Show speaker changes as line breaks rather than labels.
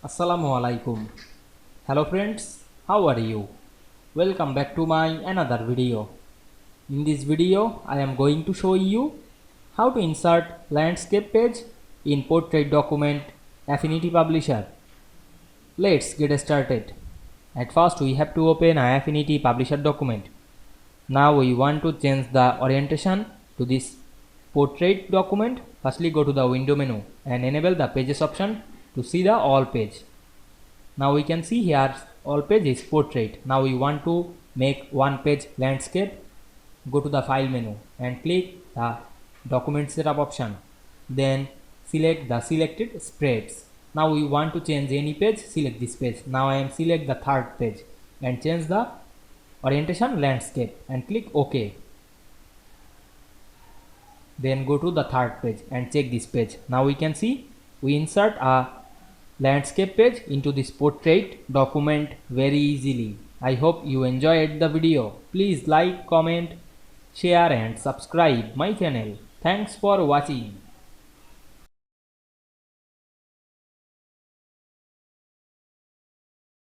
Assalamu Walaikum. Hello friends, how are you? Welcome back to my another video. In this video, I am going to show you how to insert landscape page in portrait document Affinity Publisher. Let's get started. At first, we have to open an Affinity Publisher document. Now we want to change the orientation to this portrait document. Firstly, go to the window menu and enable the pages option to see the all page. Now we can see here all page is portrait. Now we want to make one page landscape. Go to the file menu and click the document setup option. Then select the selected spreads. Now we want to change any page, select this page. Now I am select the third page and change the orientation landscape and click OK. Then go to the third page and check this page. Now we can see we insert a landscape page into this portrait document very easily. I hope you enjoyed the video. Please like, comment, share and subscribe my channel. Thanks for watching.